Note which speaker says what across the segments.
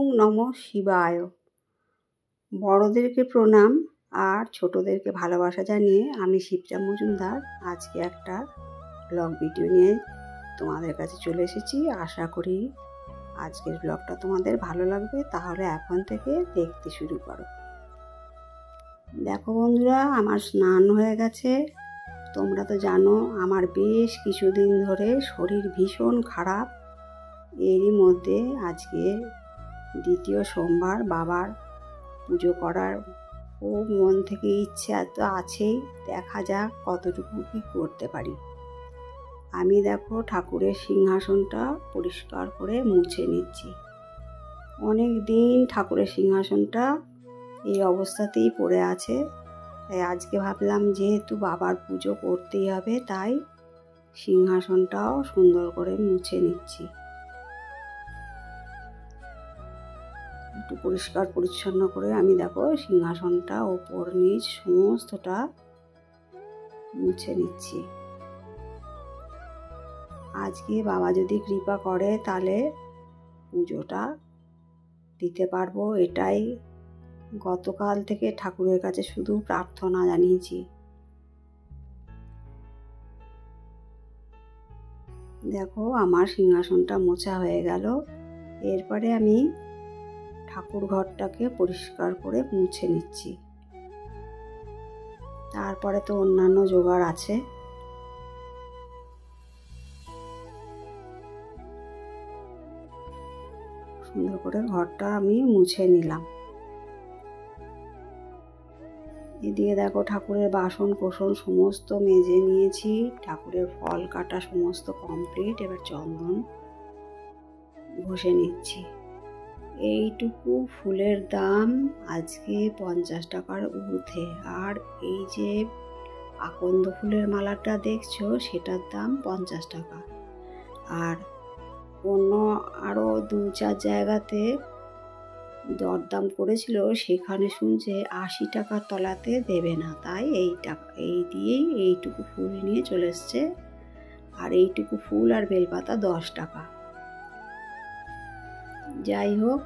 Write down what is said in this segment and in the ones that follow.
Speaker 1: ওং নমঃ শিবায়। বড়দেরকে প্রণাম আর ছোটদেরকে ভালোবাসা জানিয়ে আমি শিপ্রা মজুমদার আজকে একটা ব্লগ ভিডিও নিয়ে তোমাদের কাছে চলে এসেছি। আশা করি আজকের ব্লগটা তোমাদের ভালো লাগবে, তাহলে এখন থেকে দেখতে শুরু করো। দেখো বন্ধুরা, আমার স্নান হয়ে গেছে। তোমরা তো জানো আমার বেশ কিছুদিন ধরে শরীর ভীষণ খারাপ। এরই মধ্যে আজকে দ্বিতীয় সোমবার, বাবার পুজো করার ও মন থেকে ইচ্ছা তো আছেই, দেখা যাক কতটুকু কি করতে পারি। আমি দেখো ঠাকুরের সিংহাসনটা পরিষ্কার করে মুছে নিচ্ছি। অনেক দিন ঠাকুরের সিংহাসনটা এই অবস্থাতেই পড়ে আছে, তাই আজকে ভাবলাম যেহেতু বাবার পুজো করতেই হবে, তাই সিংহাসনটাও সুন্দর করে মুছে নিচ্ছি। একটু পরিষ্কার পরিচ্ছন্ন করে আমি দেখো সিংহাসনটা ওপর নিচ সমস্তটা মুছে নিচ্ছি। আজকে বাবা যদি কৃপা করে তাহলে পুজোটা দিতে পারবো, এটাই গতকাল থেকে ঠাকুরের কাছে শুধু প্রার্থনা জানিয়েছি। দেখো আমার সিংহাসনটা মোছা হয়ে গেল। এরপরে আমি ঠাকুর ঘরটাকে পরিষ্কার করে মুছে নিচ্ছি। তারপরে তো অন্যান্য জোগাড় আছে। সুন্দর করে ঘরটা আমি মুছে নিলাম। এদিকে দেখো ঠাকুরের বাসন কোসন সমস্ত মেজে নিয়েছি, ঠাকুরের ফল কাটা সমস্ত কমপ্লিট। এবার চন্দন ঘষে নিচ্ছি। এইটুকু ফুলের দাম আজকে 50 টাকার ঊর্ধ্বে। আর এই যে আকন্দ ফুলের মালাটা দেখছো সেটার দাম 50 টাকা। আর অন্য আরও 2-4 জায়গাতে দরদাম করেছিল, সেখানে শুনছে 80 টাকার তলাতে দেবে না, তাই এই দিয়েই এইটুকু ফুল নিয়ে চলে এসছে। আর এইটুকু ফুল আর বেলপাতা 10 টাকা। যাই হোক,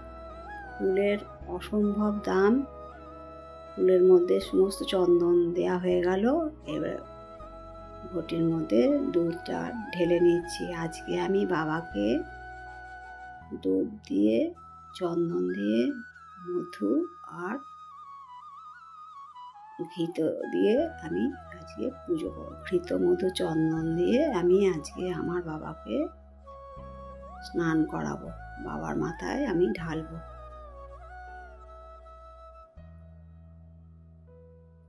Speaker 1: ফুলের অসম্ভব দাম। ফুলের মধ্যে সমস্ত চন্দন দেয়া হয়ে গেল। এবার ঘটির মধ্যে দুধটা ঢেলে নিচ্ছি। আজকে আমি বাবাকে দুধ দিয়ে, চন্দন দিয়ে, মধু আর ঘৃত দিয়ে আমি আজকে পুজো করব। ঘৃত, মধু, চন্দন দিয়ে আমি আজকে আমার বাবাকে স্নান করাবো, বাবার মাথায় আমি ঢালবো।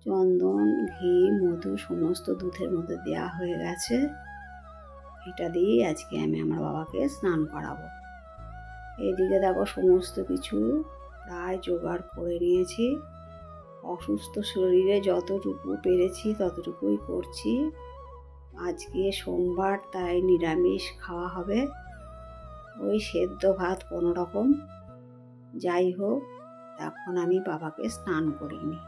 Speaker 1: চন্দন, ঘি, মধু সমস্ত দুধের মধ্যে দেওয়া হয়ে গেছে। এটা দিয়েই আজকে আমি আমার বাবাকে স্নান করাবো। এদিকে দেখো সমস্ত কিছু প্রায় জোগাড় করে নিয়েছি। অসুস্থ শরীরে যতটুকু পেরেছি ততটুকুই করছি। আজকে সোমবার, তাই নিরামিষ খাওয়া হবে, ওই সেদ্ধ ভাত কোনো রকম। যাই হোক, এখন আমি বাবাকে স্নান করিনি।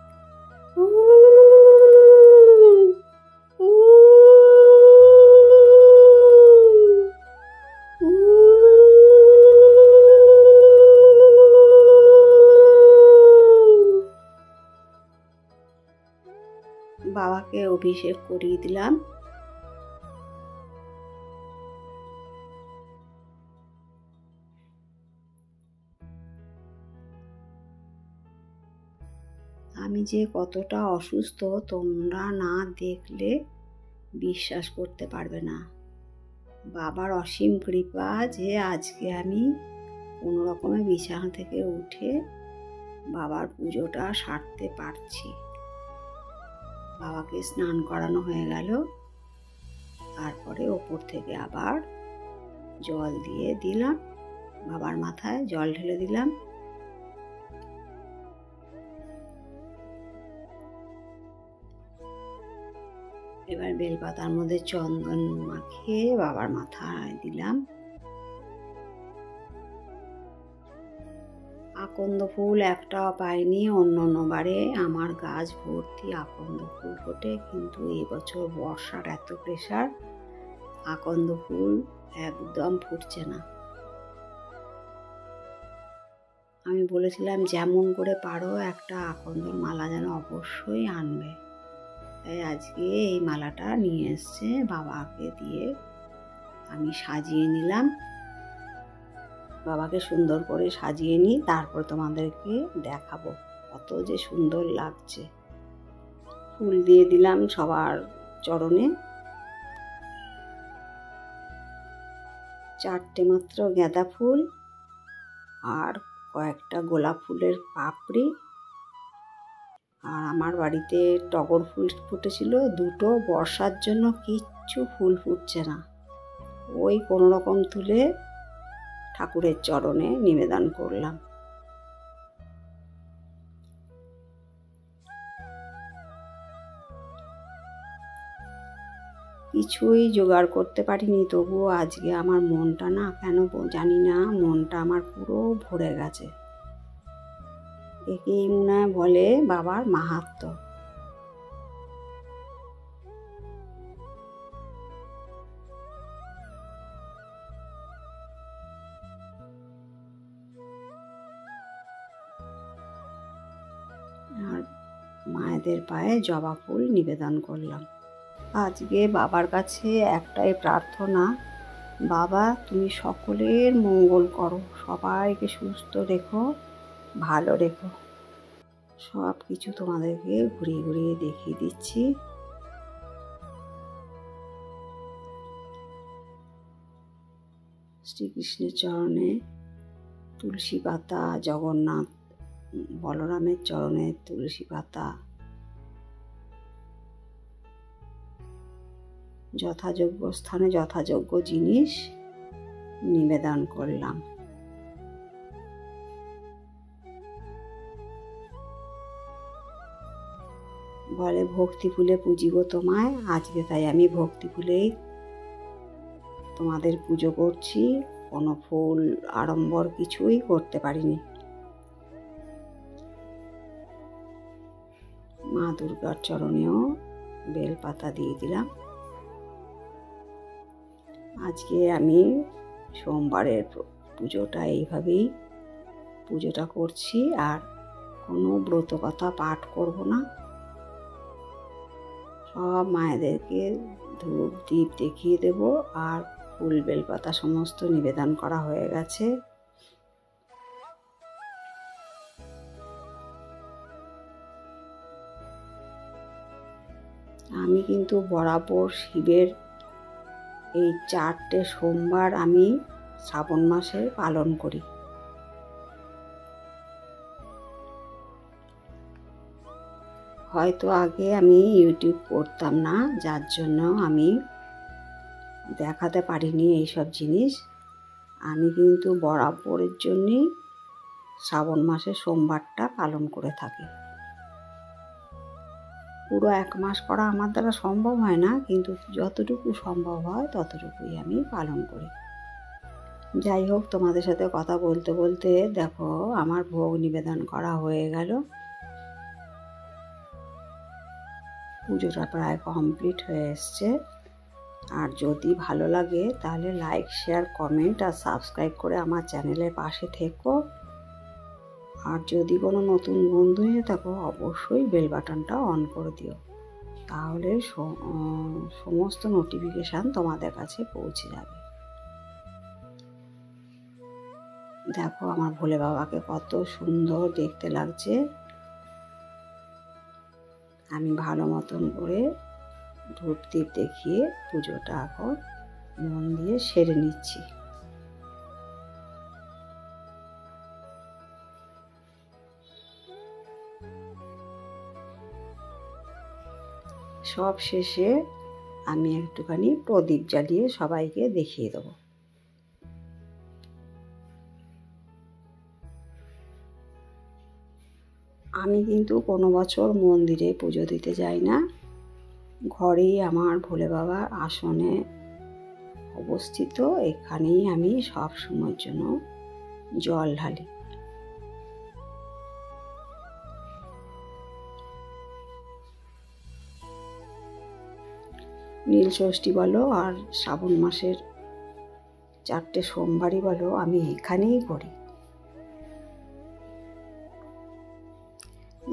Speaker 1: বাবাকে অভিষেক করিয়ে দিলাম। আমি যে কতটা অসুস্থ তোমরা না দেখলে বিশ্বাস করতে পারবে না। বাবার অসীম কৃপা যে আজকে আমি কোনো রকমে বিছানা থেকে উঠে বাবার পুজোটা সারতে পারছি। বাবাকে স্নান করানো হয়ে গেল। তারপরে ওপর থেকে আবার জল দিয়ে দিলাম, বাবার মাথায় জল ঢেলে দিলাম। এবার বেলপাতার মধ্যে চন্দন মাখিয়ে বাবার মাথায় দিলাম। আকন্দ ফুল একটাও পাইনি। অন্য বারে আমার গাছ ভর্তি আকন্দ ফুল ফোটে, কিন্তু এবছর বর্ষার এত প্রেসার, আকন্দ ফুল একদম ফুটছে না। আমি বলেছিলাম যেমন করে পারো একটা আকন্দর মালা যেন অবশ্যই আনবে। তাই আজকে এই মালাটা নিয়ে এসছে, বাবাকে দিয়ে আমি সাজিয়ে নিলাম। বাবাকে সুন্দর করে সাজিয়ে নিই, তারপর তোমাদেরকে দেখাবো কত যে সুন্দর লাগছে। ফুল দিয়ে দিলাম সবার চরণে, 4টে মাত্র গাঁদা ফুল আর কয়েকটা গোলাপ ফুলের পাপড়ি। আর আমার বাড়িতে টগর ফুল ফুটেছিল 2টো, বর্ষার জন্য কিচ্ছু ফুল ফুটছে না। ওই কোনো রকম তুলে ঠাকুরের চরণে নিবেদন করলাম। কিছুই জোগাড় করতে পারিনি, তবুও আজকে আমার মনটা না কেন জানি না, মনটা আমার পুরো ভরে গেছে। একেই মনে হয় বলে বাবার মাহাত্ম্য। আর মায়েদের পায়ে জবা ফুল নিবেদন করলাম। আজকে বাবার কাছে একটাই প্রার্থনা, বাবা তুমি সকলের মঙ্গল করো, সবাইকে সুস্থ রেখো, ভালো রেখো। সব কিছু তোমাদেরকে ঘুরিয়ে ঘুরিয়ে দেখিয়ে দিচ্ছি। শ্রীকৃষ্ণের চরণে তুলসী পাতা, জগন্নাথ বলরামের চরণে তুলসী পাতা, যথাযোগ্য স্থানে যথাযোগ্য জিনিস নিবেদন করলাম। বলে ভক্তি ফুলে পুজিব তোমায়, আজকে তাই আমি ভক্তি ফুলেই তোমাদের পুজো করছি। কোনো ফুল আড়ম্বর কিছুই করতে পারিনি। মা দুর্গার চরণেও বেলপাতা দিয়ে দিলাম। আজকে আমি সোমবারের পুজোটা এইভাবেই পুজোটা করছি, আর কোনো ব্রত কথা পাঠ করব না। সব মায়েদেরকে ধূপ দীপ দেখিয়ে দেব, আর ফুল বেলপাতা সমস্ত নিবেদন করা হয়ে গেছে। আমি কিন্তু বরাবর শিবের এই 4টে সোমবার আমি শ্রাবণ মাসে পালন করি। হয়তো আগে আমি ইউটিউব করতাম না, যার জন্য আমি দেখাতে পারিনি এইসব জিনিস। আমি কিন্তু বরাবরের জন্যই শ্রাবণ মাসে সোমবারটা পালন করে থাকি। পুরো 1 মাস করা আমার দ্বারা সম্ভব হয় না, কিন্তু যতটুকু সম্ভব হয় ততটুকুই আমি পালন করি। যাই হোক, তোমাদের সাথে কথা বলতে বলতে দেখো আমার ভোগ নিবেদন করা হয়ে গেল। পুজোটা প্রায় কমপ্লিট হয়ে এসছে। আর যদি ভালো লাগে তাহলে লাইক, শেয়ার, কমেন্ট আর সাবস্ক্রাইব করে আমার চ্যানেলের পাশে থেকো। আর যদি কোনো নতুন বন্ধু হয়ে থাকো অবশ্যই বেল বাটনটা অন করে দিও, তাহলে সমস্ত নোটিফিকেশান তোমাদের কাছে পৌঁছে যাবে। দেখো আমার ভোলে বাবাকে কত সুন্দর দেখতে লাগছে। আমি ভালো মতন করে ধূপ দীপ দেখিয়ে পুজোটা এখন মন দিয়ে সেরে নিচ্ছি। সব শেষে আমি একটুখানি প্রদীপ জ্বালিয়ে সবাইকে দেখিয়ে দেবো। আমি কিন্তু কোনো বছর মন্দিরে পুজো দিতে যাই না, ঘরেই আমার ভোলে বাবার আসনে অবস্থিত, এখানেই আমি সব সময়ের জন্য জল ঢালি। নীল ষষ্ঠী বলো আর শ্রাবণ মাসের 4টে সোমবারই বলো, আমি এখানেই করি।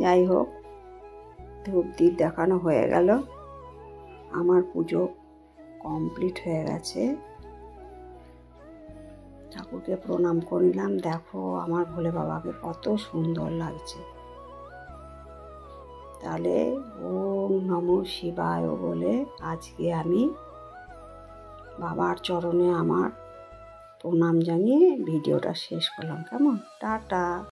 Speaker 1: যাই হোক, ধূপ দ্বীপ দেখানো হয়ে গেল, আমার পুজো কমপ্লিট হয়ে গেছে। ঠাকুরকে প্রণাম করলাম। দেখো আমার ভোলে বাবাকে কত সুন্দর লাগছে। তাহলে ওম নমঃ শিবায় বলে আজকে আমি বাবার চরণে আমার প্রণাম জানিয়ে ভিডিওটা শেষ করলাম। কেমন? টাটা।